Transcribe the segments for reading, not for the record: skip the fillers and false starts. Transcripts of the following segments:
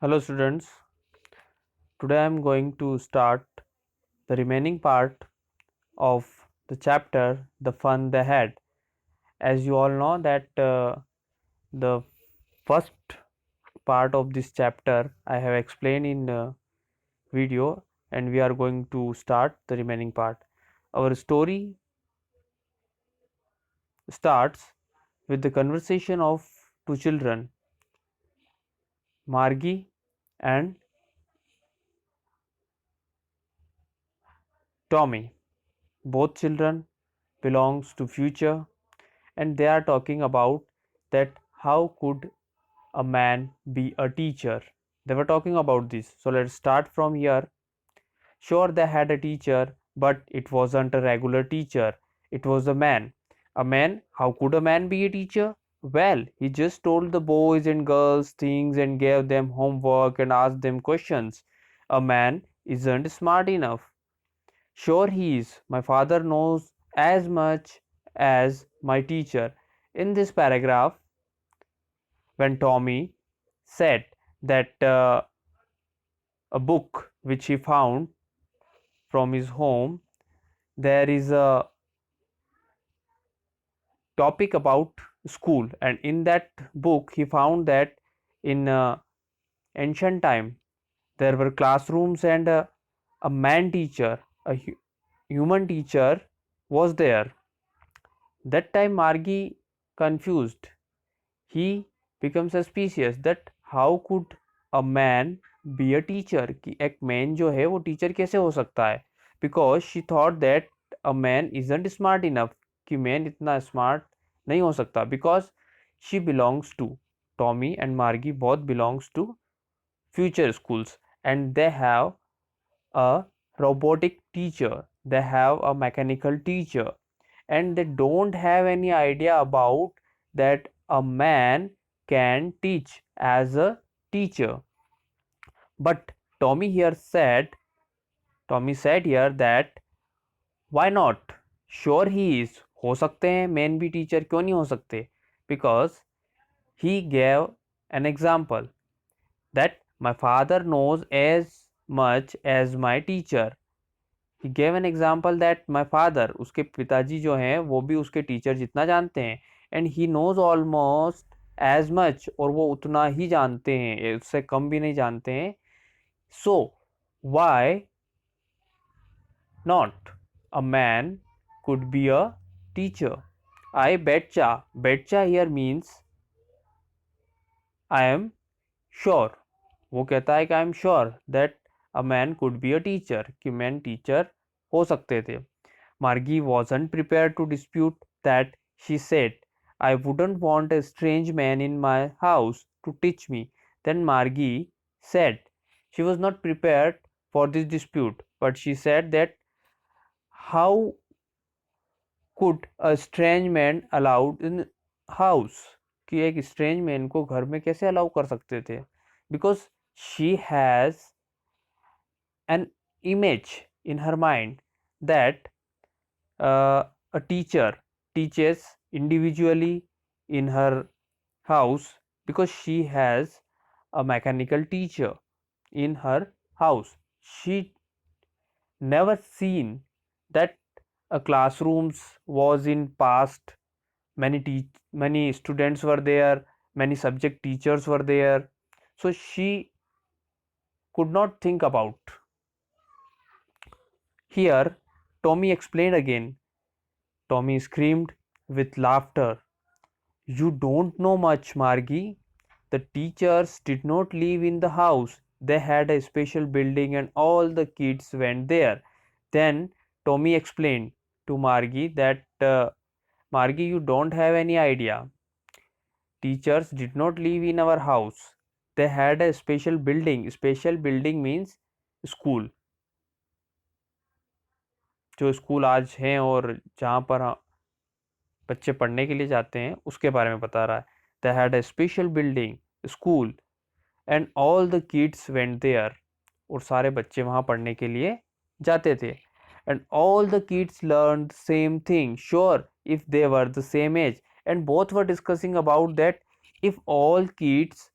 Hello students, today I am going to start the remaining part of the chapter The Fun They Had. As you all know that the first part of this chapter I have explained in video, and we are going to start the remaining part. Our story starts with the conversation of two children, Margie and Tommy. Both children belongs to future, and they are talking about that how could a man be a teacher. They were talking about this. So let's start from here. Sure, they had a teacher, but it wasn't a regular teacher. It was a man. A man? How could a man be a teacher? Well, he just told the boys and girls things and gave them homework and asked them questions. A man isn't smart enough. Sure, he is. My father knows as much as my teacher. In this paragraph, when Tommy said that a book which he found from his home, there is a topic about school, and in that book he found that in ancient time there were classrooms, and a man teacher, a human teacher was there. That time Margie confused. He becomes suspicious that how could a man be a teacher, कि एक man जो है वो teacher कैसे हो सकता है, because she thought that a man isn't smart enough, कि man इतना smart नहीं हो सकता, because she belongs to Tommy and Margie both belongs to future schools, and they have a robotic teacher, they have a mechanical teacher, and they don't have any idea about that a man can teach as a teacher. But Tommy here said, Tommy said here that why not? Sure he is. हो सकते हैं man भी teacher, क्यों नहीं हो सकते? Because he gave an example that my father knows as much as my teacher. He gave an example that my father, उसके पिताजी जो हैं वो भी उसके टीचर जितना जानते हैं, and he knows almost as much, और वो उतना ही जानते हैं, उससे कम भी नहीं जानते हैं. So why not a man could be a teacher? I betcha. Betcha here means I am sure. वो कहता है कि I am sure that a man could be a teacher, कि man teacher हो सकते थे. Margie wasn't prepared to dispute that. She said, I wouldn't want a strange man in my house to teach me. Then Margie said she was not prepared for this dispute, but she said that how could a strange man allowed in house, कि एक strange man को घर में कैसे allow कर सकते थे, because she has an image in her mind that a teacher teaches individually in her house, because she has a mechanical teacher in her house. She never seen that a classrooms was in past, many students were there, many subject teachers were there, so she could not think about. Here Tommy explained again. Tommy screamed with laughter. You don't know much, Margie. The teachers did not live in the house. They had a special building and all the kids went there. Then Tommy explained to Margie that Margie, you don't have any idea. Teachers did not live in our house. They had a special building. Special building means school. जो school आज हैं और जहाँ पर बच्चे पढ़ने के लिए जाते हैं उसके बारे में बता रहा है. They had a special building, school, and all the kids went there. और सारे बच्चे वहाँ पढ़ने के लिए जाते थे. And all the kids learned same thing. Sure, if they were the same age. And both were discussing about that if all kids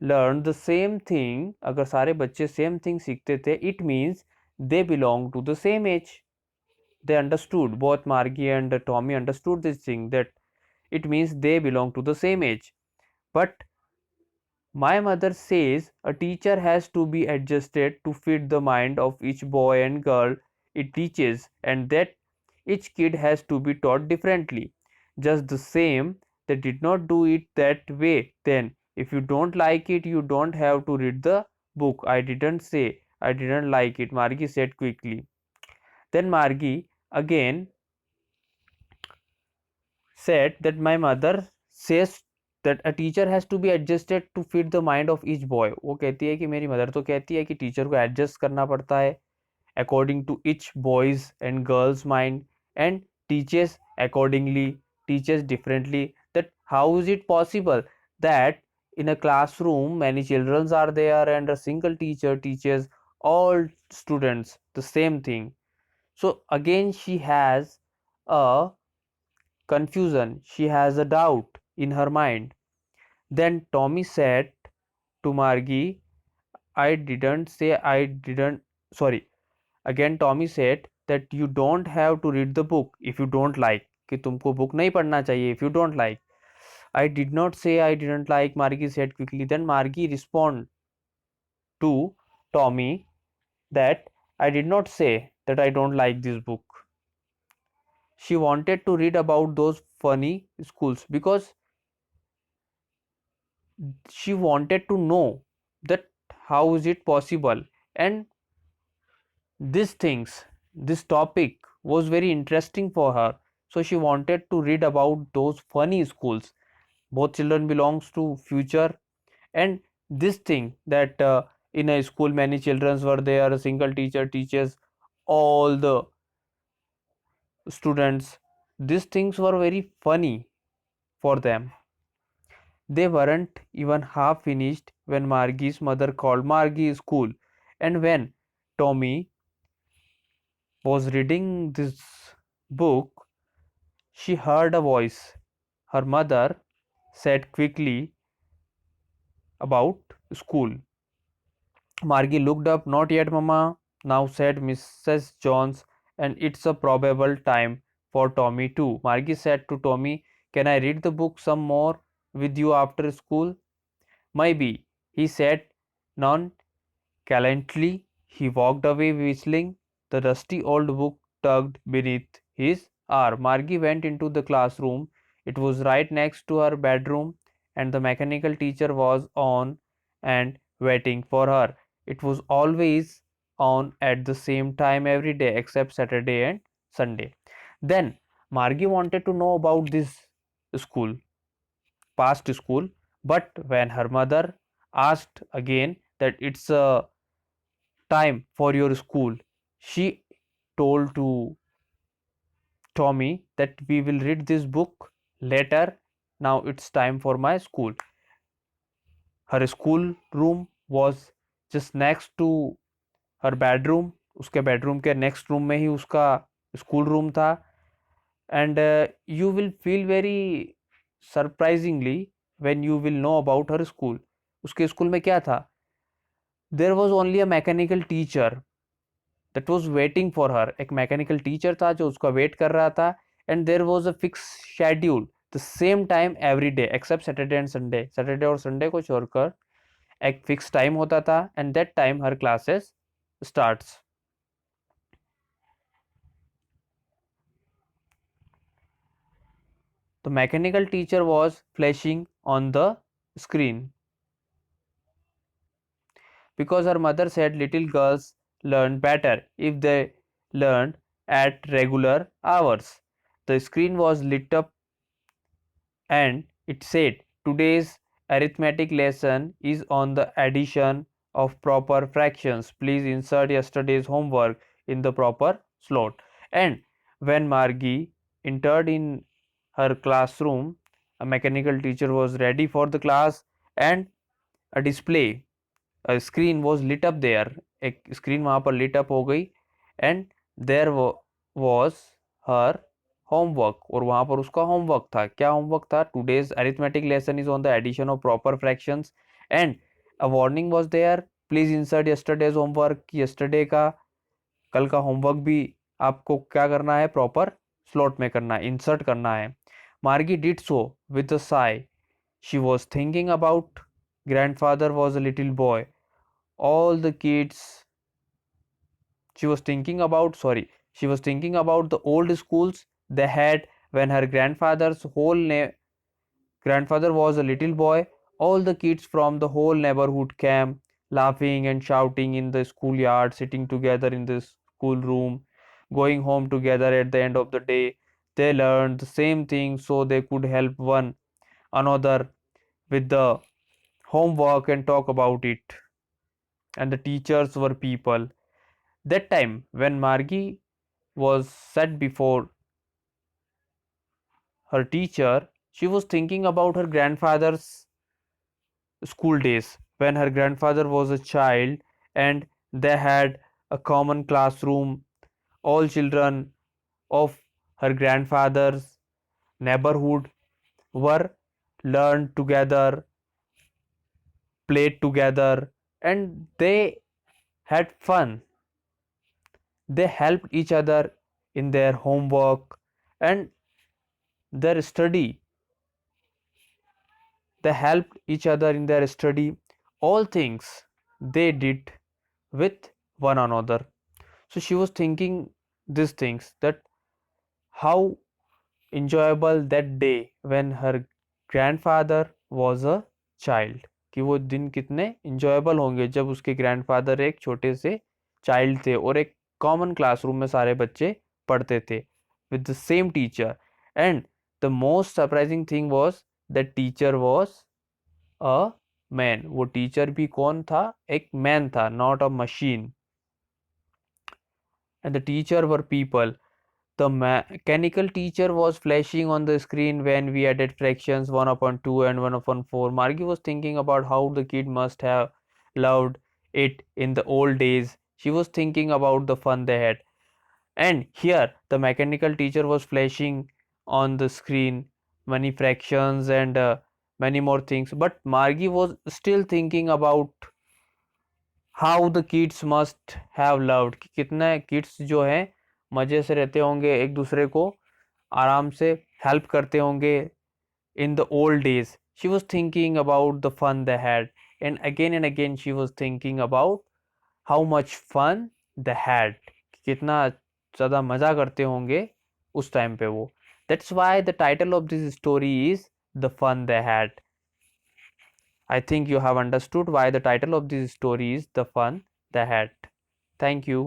learn the same thing, अगर सारे बच्चे same thing सीखते थे, it means they belong to the same age. They understood, both Margie and Tommy understood this thing, that it means they belong to the same age. But my mother says a teacher has to be adjusted to fit the mind of each boy and girl it teaches, and that each kid has to be taught differently. Just the same, they did not do it that way then. If you don't like it, you don't have to read the book. I didn't say I didn't like it, Margie said quickly. Then Margie again said that my mother says that a teacher has to be adjusted to fit the mind of each boy. वो कहती है कि मेरी mother तो कहती है कि teacher को एडजस्ट करना पड़ता है according to each boys and girls mind, and teaches accordingly, teaches differently. That how is it possible that in a classroom many children are there and a single teacher teaches all students the same thing? So again she has a confusion, she has a doubt in her mind. Then Tommy said to Margie, I didn't say I didn't, sorry. Again Tommy said that you don't have to read the book if you don't like, कि तुमको book नहीं पढ़ना चाहिए if you don't like. I did not say I didn't like, Margie said quickly. Then Margie responded to Tommy that I did not say that I don't like this book. She wanted to read about those funny schools because she wanted to know that how is it possible, and these things, this topic was very interesting for her, so she wanted to read about those funny schools. Both children belongs to future, and this thing that in a school many children were there, a single teacher teaches all the students, these things were very funny for them. They weren't even half finished when Margie's mother called Margie school, and when Tommy was reading this book, she heard a voice. Her mother said quickly about school. Margie looked up. Not yet, Mama, now said Mrs. Jones, and it's a probable time for Tommy too. Margie said to Tommy, can I read the book some more with you after school? Maybe, he said nonchalantly. He walked away whistling. The rusty old book tugged beneath his arm. Margie went into the classroom. It was right next to her bedroom, and the mechanical teacher was on and waiting for her. It was always on at the same time every day except Saturday and Sunday. Then Margie wanted to know about this school, past school, but when her mother asked again that it's a time for your school, she told to Tommy that we will read this book later. Now it's time for my school. Her school room was just next to her bedroom. उसके bedroom के next room में ही उसका school room था. And you will feel very surprisingly when you will know about her school. उसके school में क्या था? There was only a mechanical teacher that was waiting for her. एक मैकेनिकल टीचर था जो उसका वेट कर रहा था, and there was a fix schedule the same time every day except Saturday and Sunday. Saturday और संडे को छोड़कर एक फिक्स टाइम होता था, and that time her classes starts. The mechanical teacher was flashing on the screen because her mother said little girls learn better if they learned at regular hours. The screen was lit up and it said, today's arithmetic lesson is on the addition of proper fractions. Please insert yesterday's homework in the proper slot. And when Margie entered in her classroom, a mechanical teacher was ready for the class, and a display, a screen was lit up there. एक screen वहाँ पर lit up हो गई, and there was her homework, और वहाँ पर उसका homework था. क्या होमवर्क था? Today's arithmetic lesson is on the addition of proper fractions, and A warning was there, please insert yesterday's homework. yesterday का कल का होमवर्क भी आपको क्या करना है, प्रॉपर स्लॉट में करना है, इंसर्ट करना है. Margie did so with a sigh. She was thinking about grandfather was a little boy. All the kids she was thinking about the old schools they had when her grandfather was a little boy. All the kids from the whole neighborhood came, laughing and shouting in the schoolyard, sitting together in the schoolroom, going home together at the end of the day. They learned the same thing so they could help one another with the homework and talk about it. And the teachers were people. That time, when Margie was sat before her teacher, she was thinking about her grandfather's school days when her grandfather was a child and they had a common classroom. All children of her grandfather's neighborhood were learned together, played together, and they had fun. They helped each other in their homework and their study. They helped each other in their study. All things they did with one another. So she was thinking these things, that how enjoyable that day when her grandfather was a child, कि वो दिन कितने enjoyable होंगे जब उसके grandfather एक छोटे से child थे और एक common classroom में सारे बच्चे पढ़ते थे with the same teacher. And the most surprising thing was that teacher was a man. वो teacher भी कौन था, एक man था, not a machine. And the teacher were people. The mechanical teacher was flashing on the screen when we added fractions 1 upon 2 and 1 upon 4. Margie was thinking about how the kid must have loved it in the old days. She was thinking about the fun they had. And here, the mechanical teacher was flashing on the screen many fractions and many more things. But Margie was still thinking about how the kids must have loved, कि कितने kids जो हैं मज़े से रहते होंगे, एक दूसरे को आराम से हेल्प करते होंगे in the old days. She was thinking about the fun the had and again she was thinking about how much fun the had, कितना ज़्यादा मज़ा करते होंगे उस टाइम पे वो. That's why the title of this story is the fun the had. I think you have understood why the title of this story is The Fun They Had. Thank you.